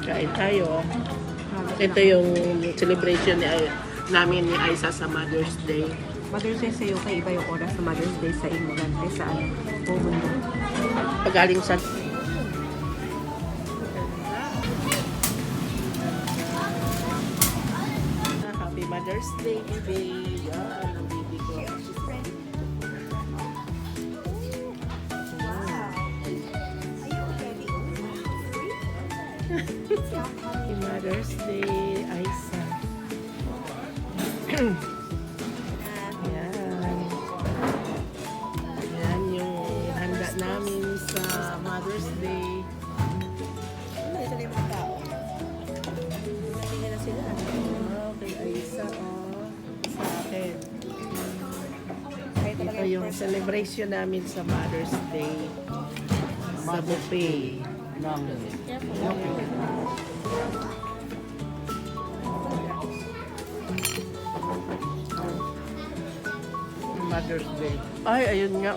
Kain tayo. Ito yung celebration namin ni Aiza sa Mother's Day. Mother's Day sa'yo, kay iba yung oras sa Mother's Day sa England. Sa ano? Mundo. Pagaling sa... Happy Mother's Day, baby. Yan, ang baby ko. Happy Mother's Day, Aiza. Yan yung handa namin sa Mother's Day. Ito na yung mga tao. Tingnan na sila. Kay Aiza, sa akin. Kaya talaga Ito yung celebration namin sa Mother's Day. Sa buffet. Mother's Day. Ay, ayun nga,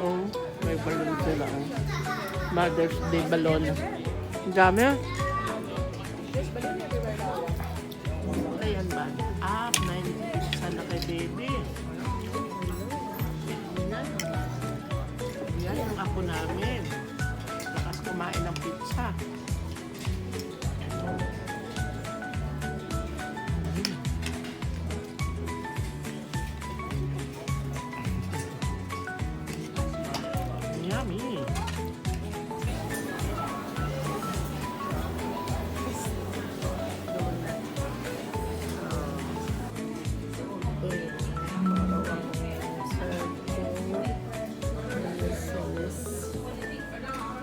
may balon sila, Mother's Day balon. Ang dami, Ayan ba? 90 na kay baby. Yan yung ako namin. Lakas kumain ng pizza. Yummy.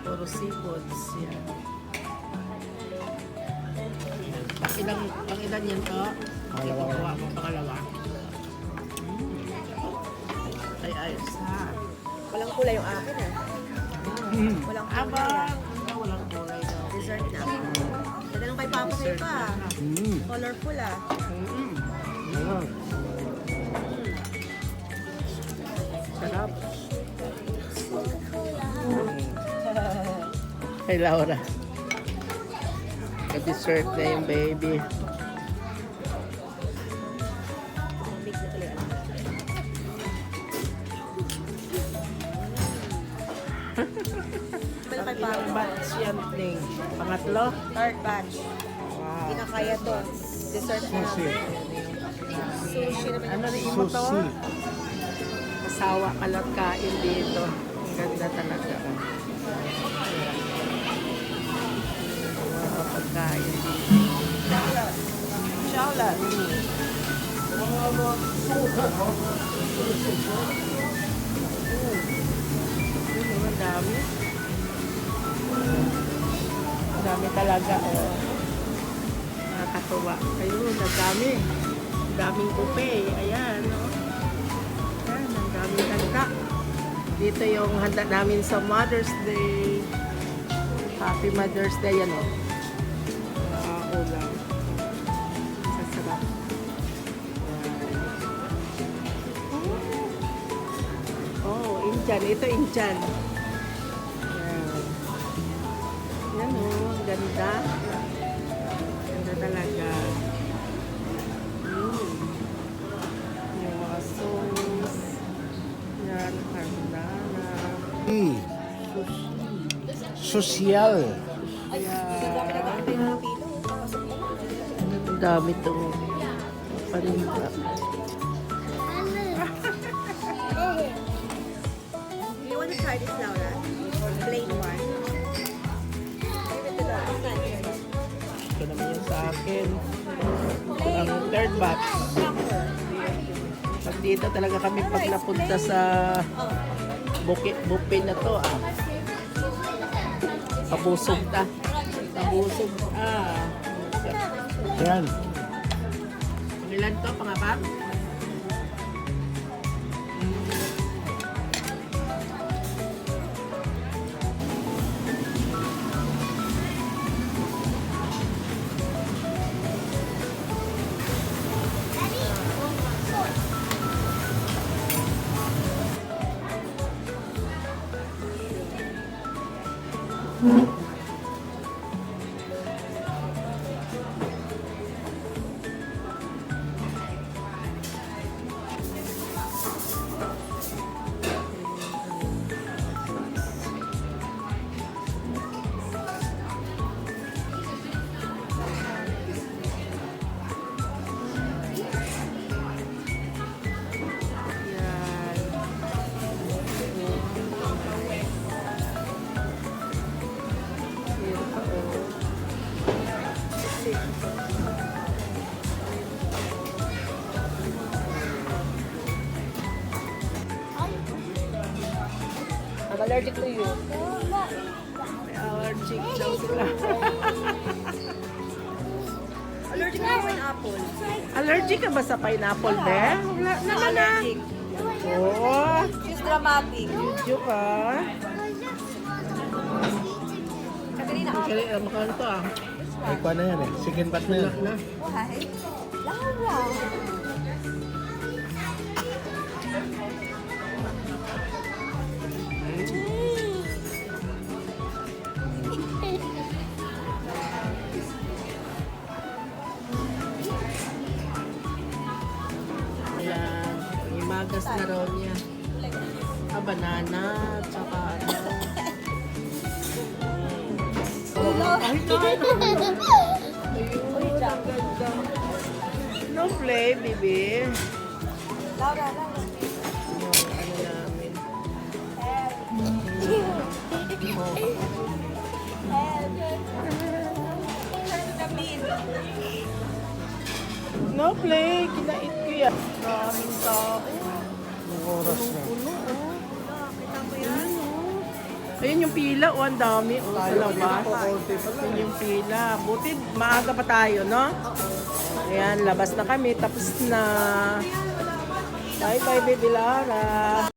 Puro seafoods yan. Pang ilan yan to? Ikukuha mo pangalawa. Ay, ayos ha. walang kulay yung akin ah. Walang kulay. Walang kulay daw. Dessert na. Ganda nung kay Papa sa'yo pa. Colorful ah. Sarap. Kay Laura. Ka-dessert na yung baby. Mix na tuloy alam. Wala kay Papa. Batch yan, Ning. Pangatlo. Third batch. Wow. Hindi na kaya to. Dessert na namin. Sushi naman. Ano rin mo to? Asawa ka lang kain dito. Ang ganda talaga. Mga pagkain dito. Shaolan. Ang dami. Ang dami talaga. Nakakatuwa. Ayun, ang dami. Ang daming buffet. Ayan, Ayan, ang daming handa. Dito yung handa namin sa Mother's Day. Happy Mother's Day, yan, ulam. Sasarap. Oh, Injan. Ito Injan. Yan, ang ganda. Ganda talaga. Yung mga sauce. Yan, carbonara. Social. Ang dami itong paninda. You want to try this, Laura? Plain one. Ito naman yung sa akin. Ang third batch. Pag dito talaga kami pag napunta sa buffet na to, Pabusog ta. Pabusog. Yan. Ilan to, pangapat? allergic. I'm allergic to you. May allergic daw sila. Allergic to pineapple. Allergic ka ba sa pineapple, be? Wala naman na. Allergic. Oo. She's dramatic. Video ka. Katrina, Kaya makano to ah. Ay, kuha na yan eh. Chicken pot na yan. Na. why? Laura. Ayan. Imagas na raw niya. Banana, tsaka ano. Ay, Ayun, ang ganda. No play, baby. Laura, Laura. Yung ano namin. No play, kinait ko yan. Maraming tao. Ang oras na. Puno, oh. Ayun yung pila, oh, ang dami. Oh, sa labas. Ayun yung pila. Buti, maaga pa tayo, no? Ayan, labas na kami. Tapos na. Bye-bye, baby Lara.